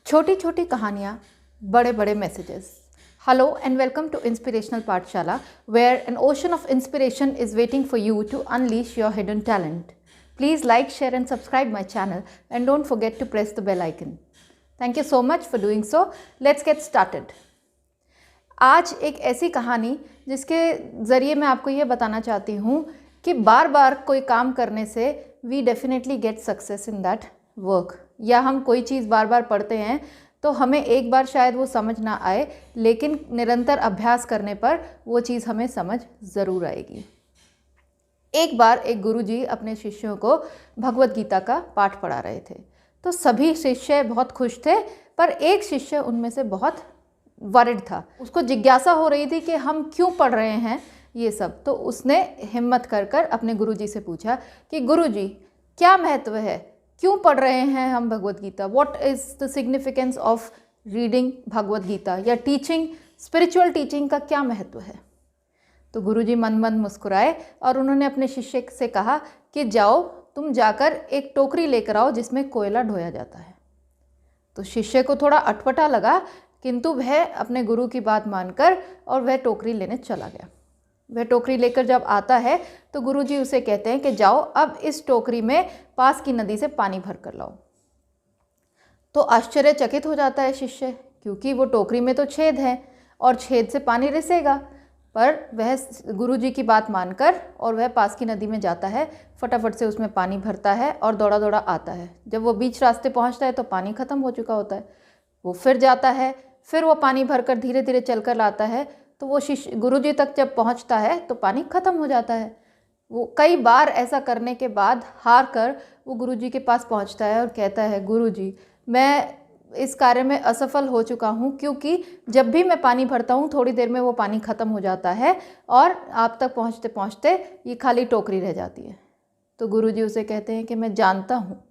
छोटी छोटी कहानियाँ, बड़े बड़े messages. Hello and welcome to Inspirational Pathshala, where an ocean of inspiration is waiting for you to unleash your hidden talent. Please like, share and subscribe my channel and don't forget to press the bell icon. Thank you so much for doing so. Let's get started. आज एक ऐसी कहानी जिसके ज़रिए मैं आपको ये बताना चाहती हूँ कि बार बार कोई काम करने से we definitely get success in that work. या हम कोई चीज़ बार बार पढ़ते हैं तो हमें एक बार शायद वो समझ ना आए, लेकिन निरंतर अभ्यास करने पर वो चीज़ हमें समझ ज़रूर आएगी। एक बार एक गुरुजी अपने शिष्यों को भगवत गीता का पाठ पढ़ा रहे थे, तो सभी शिष्य बहुत खुश थे, पर एक शिष्य उनमें से बहुत वरिड था। उसको जिज्ञासा हो रही थी कि हम क्यों पढ़ रहे हैं ये सब। तो उसने हिम्मत कर कर अपने गुरुजी से पूछा कि गुरुजी, क्या महत्व है, क्यों पढ़ रहे हैं हम Bhagavad Gita? What is the significance of reading Bhagavad Gita या टीचिंग, स्पिरिचुअल टीचिंग का क्या महत्व है? तो गुरुजी मन मन मुस्कुराए और उन्होंने अपने शिष्य से कहा कि जाओ, तुम जाकर एक टोकरी लेकर आओ जिसमें कोयला ढोया जाता है। तो शिष्य को थोड़ा अटपटा लगा, किंतु वह अपने गुरु की बात मानकर और वह टोकरी लेने चला गया। वह टोकरी लेकर जब आता है तो गुरुजी उसे कहते हैं कि जाओ, अब इस टोकरी में पास की नदी से पानी भर कर लाओ। तो आश्चर्यचकित हो जाता है शिष्य, क्योंकि वो टोकरी में तो छेद है और छेद से पानी रिसेगा। पर वह गुरुजी की बात मानकर और वह पास की नदी में जाता है, फटाफट से उसमें पानी भरता है और दौड़ा दौड़ा आता है। जब वो बीच रास्ते पहुंचता है तो पानी ख़त्म हो चुका होता है। वो फिर जाता है, फिर वो पानी भरकर धीरे धीरे चलकर लाता है। तो वो शिष्य गुरुजी तक जब पहुंचता है तो पानी ख़त्म हो जाता है। वो कई बार ऐसा करने के बाद हार कर वो गुरुजी के पास पहुंचता है और कहता है, गुरुजी, मैं इस कार्य में असफल हो चुका हूँ, क्योंकि जब भी मैं पानी भरता हूँ थोड़ी देर में वो पानी ख़त्म हो जाता है और आप तक पहुँचते पहुँचते ये खाली टोकरी रह जाती है। तो गुरुजी उसे कहते हैं कि मैं जानता हूँ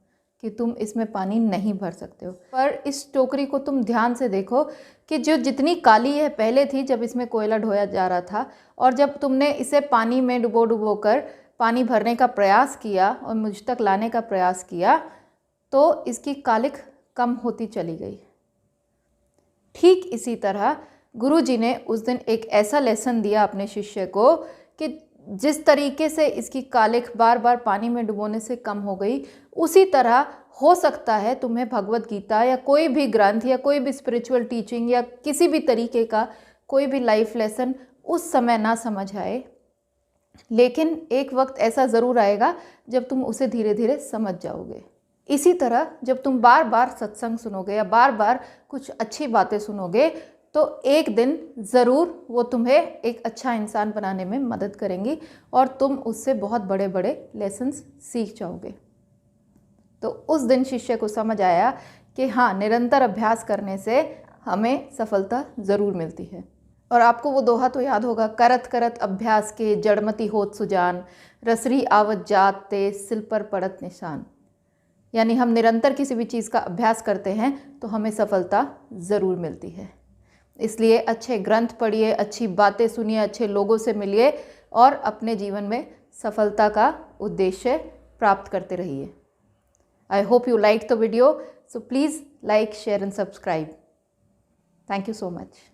कि तुम इसमें पानी नहीं भर सकते हो, पर इस टोकरी को तुम ध्यान से देखो कि जो जितनी काली यह पहले थी जब इसमें कोयला ढोया जा रहा था, और जब तुमने इसे पानी में डुबो डुबो कर पानी भरने का प्रयास किया और मुझ तक लाने का प्रयास किया, तो इसकी कालिक कम होती चली गई। ठीक इसी तरह गुरुजी ने उस दिन एक ऐसा लेसन दिया अपने शिष्य को कि जिस तरीके से इसकी कालिक बार बार पानी में डुबोने से कम हो गई, उसी तरह हो सकता है तुम्हें भगवत गीता या कोई भी ग्रंथ या कोई भी स्पिरिचुअल टीचिंग या किसी भी तरीके का कोई भी लाइफ लेसन उस समय ना समझ आए, लेकिन एक वक्त ऐसा ज़रूर आएगा जब तुम उसे धीरे धीरे समझ जाओगे। इसी तरह जब तुम बार बार सत्संग सुनोगे या बार बार कुछ अच्छी बातें सुनोगे, तो एक दिन ज़रूर वो तुम्हें एक अच्छा इंसान बनाने में मदद करेंगी और तुम उससे बहुत बड़े बड़े लेसन्स सीख जाओगे। तो उस दिन शिष्य को समझ आया कि हाँ, निरंतर अभ्यास करने से हमें सफलता ज़रूर मिलती है। और आपको वो दोहा तो याद होगा, करत करत अभ्यास के जड़मती होत सुजान, रसरी आवत जात ते सिल पर पड़त निशान। यानी हम निरंतर किसी भी चीज़ का अभ्यास करते हैं तो हमें सफलता ज़रूर मिलती है। इसलिए अच्छे ग्रंथ पढ़िए, अच्छी बातें सुनिए, अच्छे लोगों से मिलिए और अपने जीवन में सफलता का उद्देश्य प्राप्त करते रहिए। I hope you liked the video, so please like, share and subscribe. Thank you so much.